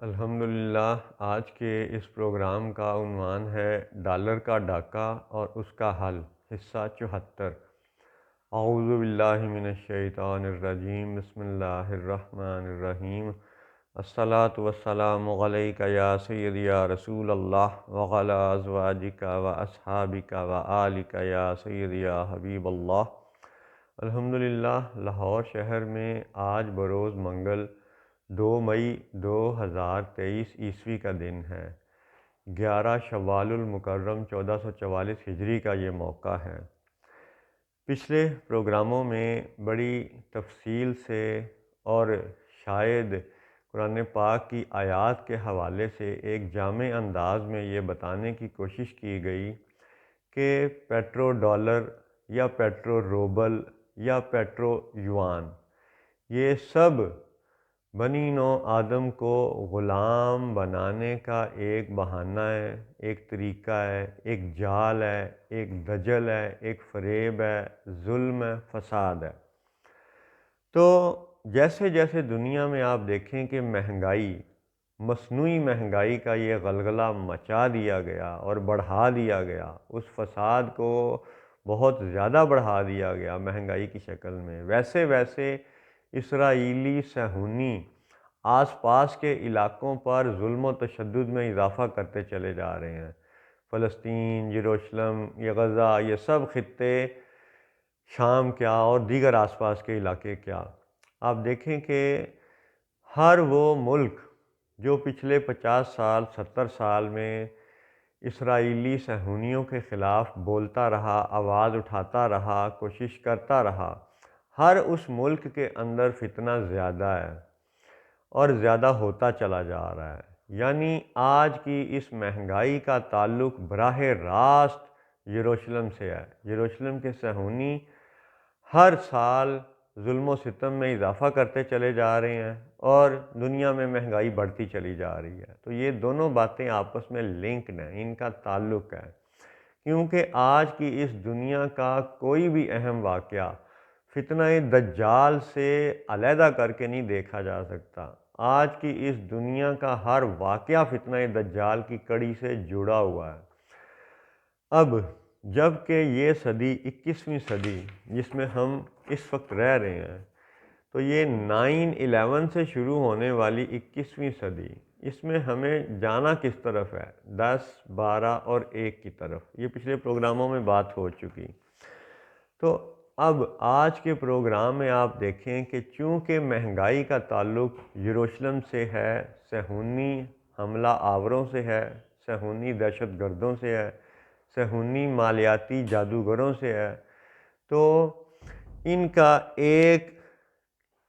الحمدللہ آج کے اس پروگرام کا عنوان ہے ڈالر کا ڈاکہ اور اس کا حل، حصہ 74۔ اعوذ باللہ من الشیطان الرجیم، بسم اللہ الرحمن الرحیم۔ الصلاۃ والسلام علیک یا سیدی یا رسول اللہ وعلی ازواجک و اصحابک و آلک یا سیدی یا حبیب اللہ۔ الحمدللہ لاہور شہر میں آج بروز منگل 2 مئی 2023 عیسوی کا دن ہے۔ 11 شوال المکرم 1444 ہجری کا یہ موقع ہے۔ پچھلے پروگراموں میں بڑی تفصیل سے اور شاید قرآن پاک کی آیات کے حوالے سے ایک جامع انداز میں یہ بتانے کی کوشش کی گئی کہ پیٹرو ڈالر یا پیٹرو روبل یا پیٹرو یوان یہ سب بنی نو آدم کو غلام بنانے کا ایک بہانہ ہے، ایک طریقہ ہے، ایک جال ہے، ایک دجل ہے، ایک فریب ہے، ظلم ہے، فساد ہے۔ تو جیسے جیسے دنیا میں آپ دیکھیں کہ مہنگائی، مصنوعی مہنگائی کا یہ غلغلہ مچا دیا گیا اور بڑھا دیا گیا، اس فساد کو بہت زیادہ بڑھا دیا گیا مہنگائی کی شکل میں، ویسے ویسے اسرائیلی صہیونی آس پاس کے علاقوں پر ظلم و تشدد میں اضافہ کرتے چلے جا رہے ہیں۔ فلسطین، یروشلم، یہ غزہ، یہ سب خطے، شام کیا اور دیگر آس پاس کے علاقے کیا، آپ دیکھیں کہ ہر وہ ملک جو پچھلے 50 سال 70 سال میں اسرائیلی صہیونیوں کے خلاف بولتا رہا، آواز اٹھاتا رہا، کوشش کرتا رہا، ہر اس ملک کے اندر فتنہ زیادہ ہے اور زیادہ ہوتا چلا جا رہا ہے۔ یعنی آج کی اس مہنگائی کا تعلق براہ راست یروشلم سے ہے۔ یروشلم کے صہیونی ہر سال ظلم و ستم میں اضافہ کرتے چلے جا رہے ہیں اور دنیا میں مہنگائی بڑھتی چلی جا رہی ہے۔ تو یہ دونوں باتیں آپس میں لنکڈ ہیں، ان کا تعلق ہے، کیونکہ آج کی اس دنیا کا کوئی بھی اہم واقعہ فتنہ دجال سے علیحدہ کر کے نہیں دیکھا جا سکتا۔ آج کی اس دنیا کا ہر واقعہ فتنہ دجال کی کڑی سے جڑا ہوا ہے۔ اب جب کہ یہ صدی 21ویں صدی جس میں ہم اس وقت رہ رہے ہیں، تو یہ 9/11 سے شروع ہونے والی 21ویں صدی، اس میں ہمیں جانا کس طرف ہے؟ 10، 12 اور 1 کی طرف۔ یہ پچھلے پروگراموں میں بات ہو چکی۔ تو اب آج کے پروگرام میں آپ دیکھیں کہ چونکہ مہنگائی کا تعلق یروشلم سے ہے، صہیونی حملہ آوروں سے ہے، صہیونی دہشت گردوں سے ہے، صہیونی مالیاتی جادوگروں سے ہے، تو ان کا ایک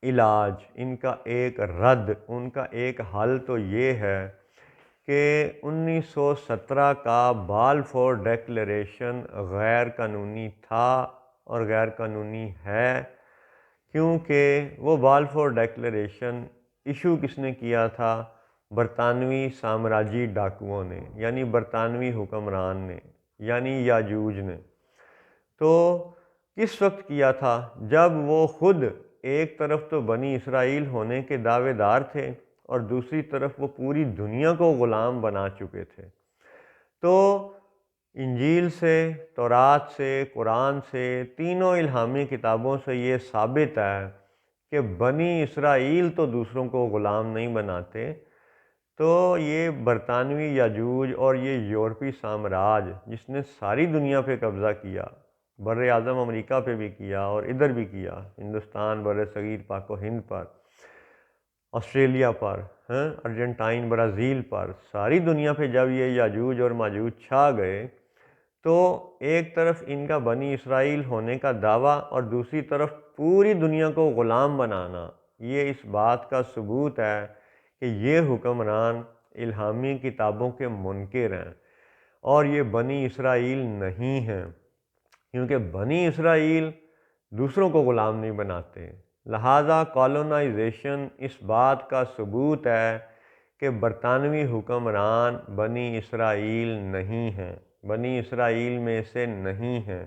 علاج، ان کا ایک رد، ان کا ایک حل تو یہ ہے کہ 1917 کا بالفور ڈیکلیریشن غیر قانونی تھا اور غیر قانونی ہے، کیونکہ وہ بالفور ڈیکلیریشن ایشو کس نے کیا تھا؟ برطانوی سامراجی ڈاکوؤں نے، یعنی برطانوی حکمران نے، یعنی یاجوج نے۔ تو کس وقت کیا تھا؟ جب وہ خود ایک طرف تو بنی اسرائیل ہونے کے دعوے دار تھے اور دوسری طرف وہ پوری دنیا کو غلام بنا چکے تھے۔ تو انجیل سے، تورات سے، قرآن سے، تینوں الہامی کتابوں سے یہ ثابت ہے کہ بنی اسرائیل تو دوسروں کو غلام نہیں بناتے، تو یہ برطانوی یاجوج اور یہ یورپی سامراج جس نے ساری دنیا پہ قبضہ کیا، بر اعظم امریکہ پہ بھی کیا اور ادھر بھی کیا، ہندوستان، بر صغیر، پاک و ہند پر، آسٹریلیا پر، ارجنٹائن، برازیل پر، ساری دنیا پہ جب یہ یاجوج اور ماجوج چھا گئے، تو ایک طرف ان کا بنی اسرائیل ہونے کا دعویٰ اور دوسری طرف پوری دنیا کو غلام بنانا، یہ اس بات کا ثبوت ہے کہ یہ حکمران الہامی کتابوں کے منکر ہیں اور یہ بنی اسرائیل نہیں ہیں، کیونکہ بنی اسرائیل دوسروں کو غلام نہیں بناتے۔ لہٰذا کالونائزیشن اس بات کا ثبوت ہے کہ برطانوی حکمران بنی اسرائیل نہیں ہیں، بنی اسرائیل میں سے نہیں ہیں،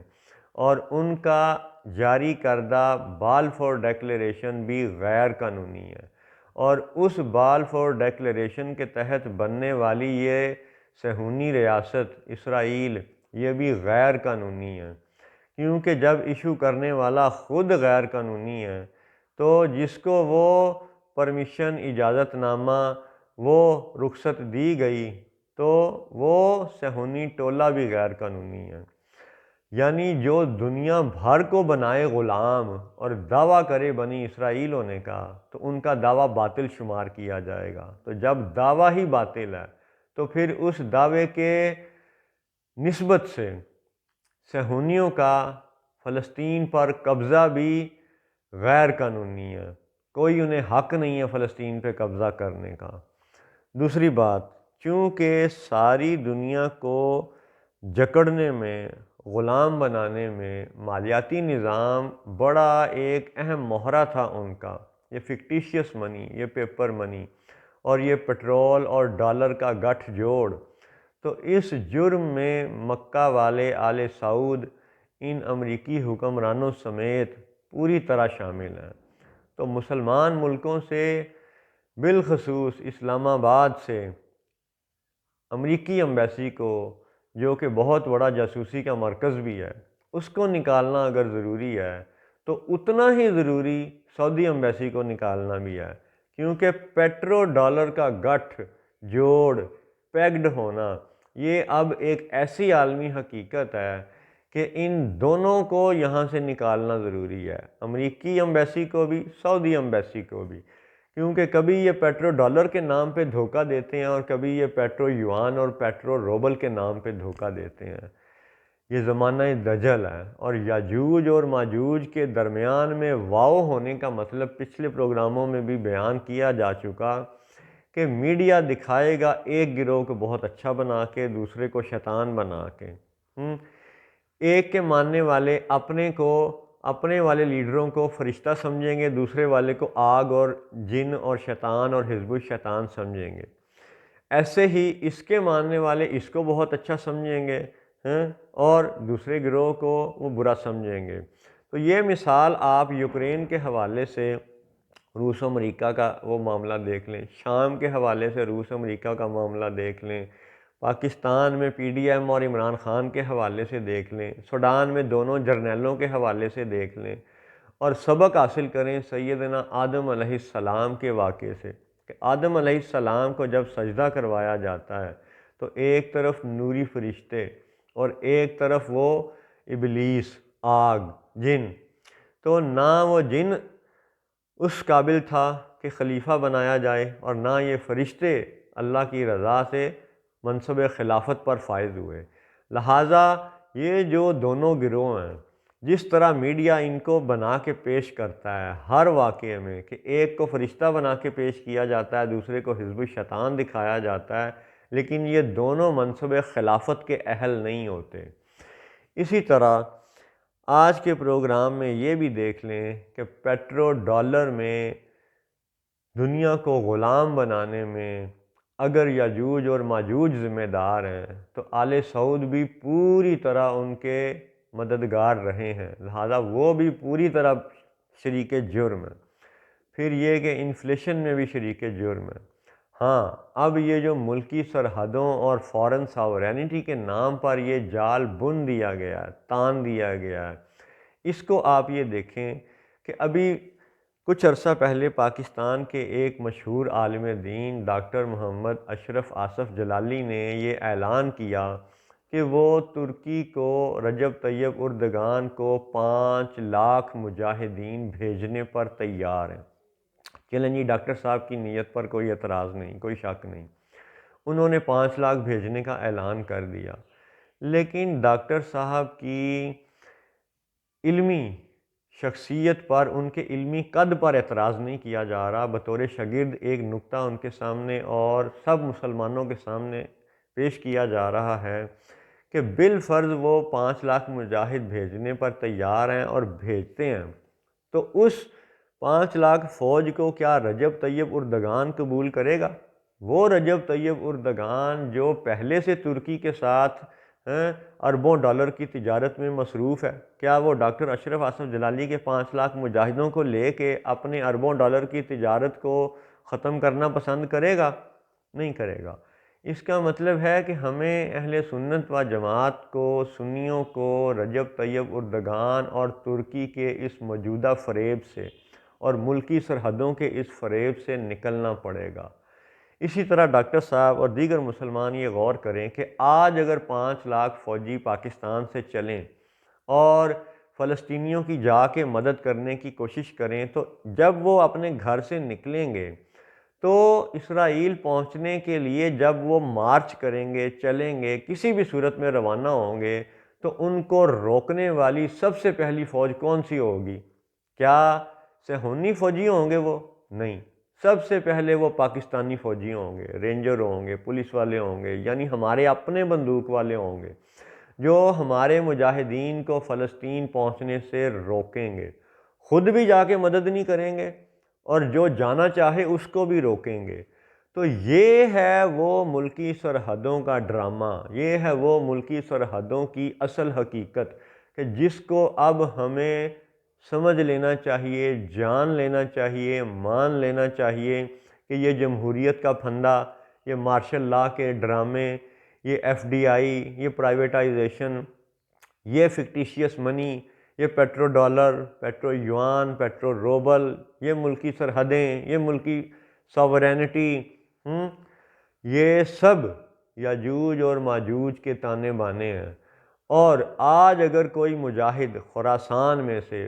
اور ان کا جاری کردہ بالفور ڈیکلیریشن بھی غیر قانونی ہے اور اس بالفور ڈیکلیریشن کے تحت بننے والی یہ صہیونی ریاست اسرائیل یہ بھی غیر قانونی ہے، کیونکہ جب ایشو کرنے والا خود غیر قانونی ہے تو جس کو وہ پرمیشن اجازت نامہ وہ رخصت دی گئی تو وہ صہیونی ٹولہ بھی غیر قانونی ہے۔ یعنی جو دنیا بھر کو بنائے غلام اور دعویٰ کرے بنی اسرائیل ہونے کا تو ان کا دعویٰ باطل شمار کیا جائے گا۔ تو جب دعویٰ ہی باطل ہے تو پھر اس دعوے کے نسبت سے صہیونیوں کا فلسطین پر قبضہ بھی غیر قانونی ہے، کوئی انہیں حق نہیں ہے فلسطین پہ قبضہ کرنے کا۔ دوسری بات، چونکہ ساری دنیا کو جکڑنے میں، غلام بنانے میں مالیاتی نظام بڑا ایک اہم مہرہ تھا ان کا، یہ فکٹیشیس منی، یہ پیپر منی اور یہ پٹرول اور ڈالر کا گٹھ جوڑ، تو اس جرم میں مکہ والے آل سعود ان امریکی حکمرانوں سمیت پوری طرح شامل ہیں۔ تو مسلمان ملکوں سے بالخصوص اسلام آباد سے امریکی ایمبیسی کو، جو کہ بہت بڑا جاسوسی کا مرکز بھی ہے، اس کو نکالنا اگر ضروری ہے تو اتنا ہی ضروری سعودی ایمبیسی کو نکالنا بھی ہے، کیونکہ پیٹرو ڈالر کا گٹھ جوڑ پیگڈ ہونا یہ اب ایک ایسی عالمی حقیقت ہے کہ ان دونوں کو یہاں سے نکالنا ضروری ہے، امریکی ایمبیسی کو بھی، سعودی ایمبیسی کو بھی، کیونکہ کبھی یہ پیٹرو ڈالر کے نام پہ دھوکہ دیتے ہیں اور کبھی یہ پیٹرو یوان اور پیٹرو روبل کے نام پہ دھوکہ دیتے ہیں۔ یہ زمانہ دجل ہے، اور یاجوج اور ماجوج کے درمیان میں واؤ ہونے کا مطلب پچھلے پروگراموں میں بھی بیان کیا جا چکا کہ میڈیا دکھائے گا ایک گروہ کو بہت اچھا بنا کے، دوسرے کو شیطان بنا کے۔ ایک کے ماننے والے اپنے والے لیڈروں کو فرشتہ سمجھیں گے، دوسرے والے کو آگ اور جن اور شیطان اور حزب الشیطان سمجھیں گے۔ ایسے ہی اس کے ماننے والے اس کو بہت اچھا سمجھیں گے اور دوسرے گروہ کو وہ برا سمجھیں گے۔ تو یہ مثال آپ یوکرین کے حوالے سے روس امریکہ کا وہ معاملہ دیکھ لیں، شام کے حوالے سے روس امریکہ کا معاملہ دیکھ لیں، پاکستان میں پی ڈی ایم اور عمران خان کے حوالے سے دیکھ لیں، سوڈان میں دونوں جرنیلوں کے حوالے سے دیکھ لیں، اور سبق حاصل کریں سیدنا آدم علیہ السلام کے واقعے سے کہ آدم علیہ السلام کو جب سجدہ کروایا جاتا ہے تو ایک طرف نوری فرشتے اور ایک طرف وہ ابلیس، آگ، جن، تو نہ وہ جن اس قابل تھا کہ خلیفہ بنایا جائے اور نہ یہ فرشتے اللہ کی رضا سے منصب خلافت پر فائز ہوئے۔ لہٰذا یہ جو دونوں گروہ ہیں، جس طرح میڈیا ان کو بنا کے پیش کرتا ہے ہر واقعے میں کہ ایک کو فرشتہ بنا کے پیش کیا جاتا ہے، دوسرے کو حزب الشیطان دکھایا جاتا ہے، لیکن یہ دونوں منصب خلافت کے اہل نہیں ہوتے۔ اسی طرح آج کے پروگرام میں یہ بھی دیکھ لیں کہ پیٹرو ڈالر میں دنیا کو غلام بنانے میں اگر یاجوج اور ماجوج ذمہ دار ہیں تو آل سعود بھی پوری طرح ان کے مددگار رہے ہیں، لہذا وہ بھی پوری طرح شریک جرم ہیں۔ پھر یہ کہ انفلیشن میں بھی شریک جرم ہے۔ ہاں، اب یہ جو ملکی سرحدوں اور فارن ساورینٹی کے نام پر یہ جال بن دیا گیا ہے، تان دیا گیا ہے، اس کو آپ یہ دیکھیں کہ ابھی کچھ عرصہ پہلے پاکستان کے ایک مشہور عالم دین ڈاکٹر محمد اشرف آصف جلالی نے یہ اعلان کیا کہ وہ ترکی کو رجب طیب اردگان کو 5 لاکھ مجاہدین بھیجنے پر تیار ہیں۔ چلیں جی، ڈاکٹر صاحب کی نیت پر کوئی اعتراض نہیں، کوئی شک نہیں، انہوں نے 5 لاکھ بھیجنے کا اعلان کر دیا، لیکن ڈاکٹر صاحب کی علمی شخصیت پر، ان کے علمی قد پر اعتراض نہیں کیا جا رہا، بطور شاگرد ایک نکتہ ان کے سامنے اور سب مسلمانوں کے سامنے پیش کیا جا رہا ہے کہ بالفرض وہ 5 لاکھ مجاہد بھیجنے پر تیار ہیں اور بھیجتے ہیں، تو اس 5 لاکھ فوج کو کیا رجب طیب اردگان قبول کرے گا؟ وہ رجب طیب اردگان جو پہلے سے ترکی کے ساتھ اربوں ڈالر کی تجارت میں مصروف ہے، کیا وہ ڈاکٹر اشرف آصف جلالی کے 5 لاکھ مجاہدوں کو لے کے اپنے اربوں ڈالر کی تجارت کو ختم کرنا پسند کرے گا؟ نہیں کرے گا۔ اس کا مطلب ہے کہ ہمیں اہل سنت و جماعت کو، سنیوں کو رجب طیب اردگان اور ترکی کے اس موجودہ فریب سے اور ملکی سرحدوں کے اس فریب سے نکلنا پڑے گا۔ اسی طرح ڈاکٹر صاحب اور دیگر مسلمان یہ غور کریں کہ آج اگر 5 لاکھ فوجی پاکستان سے چلیں اور فلسطینیوں کی جا کے مدد کرنے کی کوشش کریں، تو جب وہ اپنے گھر سے نکلیں گے تو اسرائیل پہنچنے کے لیے جب وہ مارچ کریں گے، چلیں گے، کسی بھی صورت میں روانہ ہوں گے، تو ان کو روکنے والی سب سے پہلی فوج کون سی ہوگی؟ کیا صہیونی فوجی ہوں گے؟ وہ نہیں، سب سے پہلے وہ پاکستانی فوجی ہوں گے، رینجر ہوں گے، پولیس والے ہوں گے، یعنی ہمارے اپنے بندوق والے ہوں گے، جو ہمارے مجاہدین کو فلسطین پہنچنے سے روکیں گے، خود بھی جا کے مدد نہیں کریں گے اور جو جانا چاہے اس کو بھی روکیں گے۔ تو یہ ہے وہ ملکی سرحدوں کا ڈرامہ، یہ ہے وہ ملکی سرحدوں کی اصل حقیقت کہ جس کو اب ہمیں سمجھ لینا چاہیے، جان لینا چاہیے، مان لینا چاہیے کہ یہ جمہوریت کا پھندا، یہ مارشل لا کے ڈرامے، یہ ایف ڈی آئی، یہ پرائیویٹائزیشن، یہ فکٹیشیس منی، یہ پیٹرو ڈالر، پیٹرو یوان، پیٹرو روبل، یہ ملکی سرحدیں، یہ ملکی ساورینٹی، یہ سب یاجوج اور ماجوج کے تانے بانے ہیں۔ اور آج اگر کوئی مجاہد خراسان میں سے،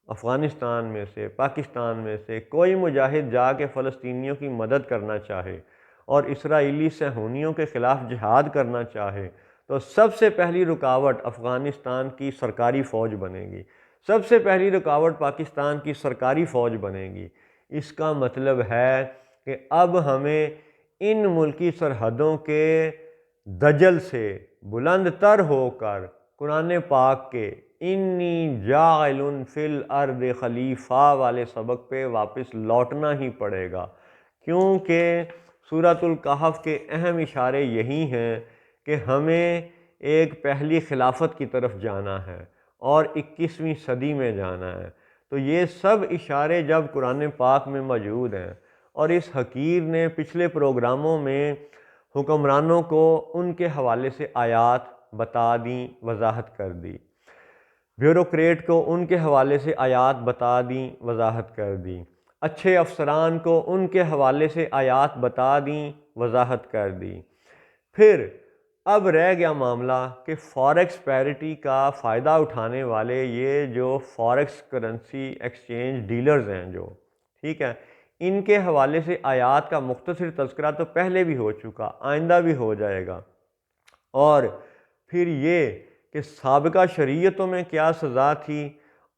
افغانستان میں سے، پاکستان میں سے کوئی مجاہد جا کے فلسطینیوں کی مدد کرنا چاہے اور اسرائیلی صہیونیوں کے خلاف جہاد کرنا چاہے، تو سب سے پہلی رکاوٹ افغانستان کی سرکاری فوج بنے گی، سب سے پہلی رکاوٹ پاکستان کی سرکاری فوج بنے گی۔ اس کا مطلب ہے کہ اب ہمیں ان ملکی سرحدوں کے دجل سے بلند تر ہو کر قرآن پاک کے انی جاعل فی الارض خلیفہ والے سبق پہ واپس لوٹنا ہی پڑے گا، کیونکہ سورۃ الکہف کے اہم اشارے یہی ہیں کہ ہمیں ایک پہلی خلافت کی طرف جانا ہے اور 21ویں صدی میں جانا ہے۔ تو یہ سب اشارے جب قرآن پاک میں موجود ہیں، اور اس حقیر نے پچھلے پروگراموں میں حکمرانوں کو ان کے حوالے سے آیات بتا دیں، وضاحت کر دی، بیوروکریٹ کو ان کے حوالے سے آیات بتا دیں، وضاحت کر دی، اچھے افسران کو ان کے حوالے سے آیات بتا دیں، وضاحت کر دی۔ پھر اب رہ گیا معاملہ کہ فاریکس پیرٹی کا فائدہ اٹھانے والے یہ جو فاریکس کرنسی ایکسچینج ڈیلرز ہیں، جو ٹھیک ہے، ان کے حوالے سے آیات کا مختصر تذکرہ تو پہلے بھی ہو چکا، آئندہ بھی ہو جائے گا۔ اور پھر یہ کہ سابقہ شریعتوں میں کیا سزا تھی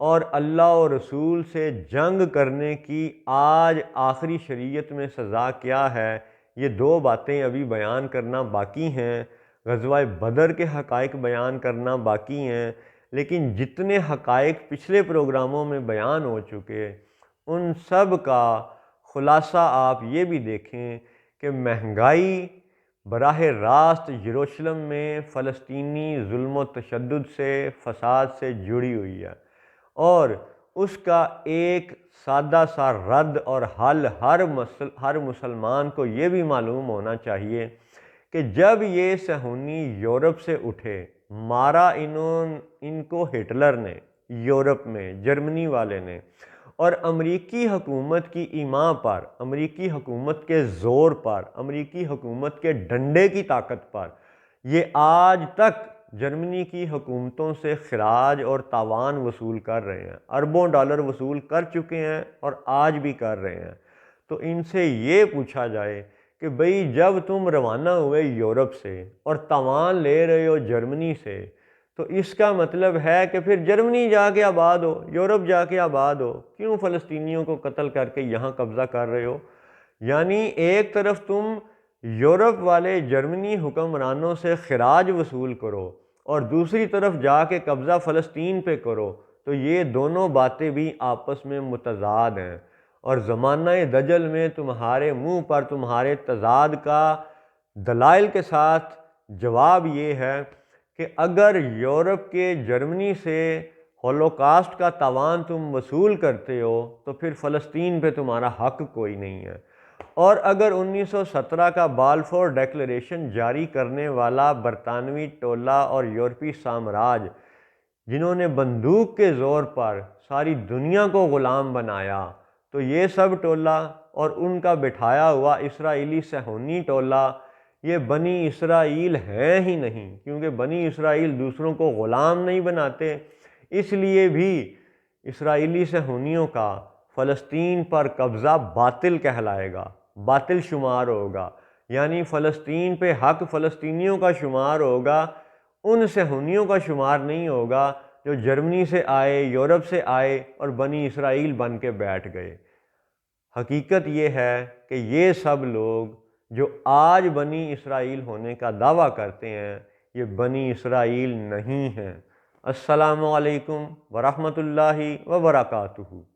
اور اللہ اور رسول سے جنگ کرنے کی آج آخری شریعت میں سزا کیا ہے، یہ دو باتیں ابھی بیان کرنا باقی ہیں۔ غزوہ بدر کے حقائق بیان کرنا باقی ہیں، لیکن جتنے حقائق پچھلے پروگراموں میں بیان ہو چکے ان سب کا خلاصہ آپ یہ بھی دیکھیں کہ مہنگائی براہ راست یروشلم میں فلسطینی ظلم و تشدد سے، فساد سے جڑی ہوئی ہے، اور اس کا ایک سادہ سا رد اور حل ہر مسلمان کو یہ بھی معلوم ہونا چاہیے کہ جب یہ صہیونی یورپ سے اٹھے، مارا ان کو ہٹلر نے یورپ میں، جرمنی والے نے، اور امریکی حکومت کی ایما پر، امریکی حکومت کے زور پر، امریکی حکومت کے ڈنڈے کی طاقت پر یہ آج تک جرمنی کی حکومتوں سے خراج اور تاوان وصول کر رہے ہیں، اربوں ڈالر وصول کر چکے ہیں اور آج بھی کر رہے ہیں۔ تو ان سے یہ پوچھا جائے کہ بھئی جب تم روانہ ہوئے یورپ سے اور تاوان لے رہے ہو جرمنی سے، تو اس کا مطلب ہے کہ پھر جرمنی جا کے آباد ہو، یورپ جا کے آباد ہو، کیوں فلسطینیوں کو قتل کر کے یہاں قبضہ کر رہے ہو؟ یعنی ایک طرف تم یورپ والے جرمنی حکمرانوں سے خراج وصول کرو اور دوسری طرف جا کے قبضہ فلسطین پہ کرو، تو یہ دونوں باتیں بھی آپس میں متضاد ہیں۔ اور زمانہ دجل میں تمہارے منہ پر تمہارے تضاد کا دلائل کے ساتھ جواب یہ ہے کہ اگر یورپ کے جرمنی سے ہولوکاسٹ کا تاوان تم وصول کرتے ہو تو پھر فلسطین پہ تمہارا حق کوئی نہیں ہے۔ اور اگر 1917 کا بالفور ڈیکلریشن جاری کرنے والا برطانوی ٹولہ اور یورپی سامراج جنہوں نے بندوق کے زور پر ساری دنیا کو غلام بنایا، تو یہ سب ٹولہ اور ان کا بٹھایا ہوا اسرائیلی صہیونی ٹولہ یہ بنی اسرائیل ہیں ہی نہیں، کیونکہ بنی اسرائیل دوسروں کو غلام نہیں بناتے۔ اس لیے بھی اسرائیلی صہیونیوں کا فلسطین پر قبضہ باطل کہلائے گا، باطل شمار ہوگا، یعنی فلسطین پہ حق فلسطینیوں کا شمار ہوگا، ان صہیونیوں کا شمار نہیں ہوگا جو جرمنی سے آئے، یورپ سے آئے اور بنی اسرائیل بن کے بیٹھ گئے۔ حقیقت یہ ہے کہ یہ سب لوگ جو آج بنی اسرائیل ہونے کا دعویٰ کرتے ہیں یہ بنی اسرائیل نہیں ہیں۔ السلام علیکم ورحمۃ اللہ وبرکاتہ۔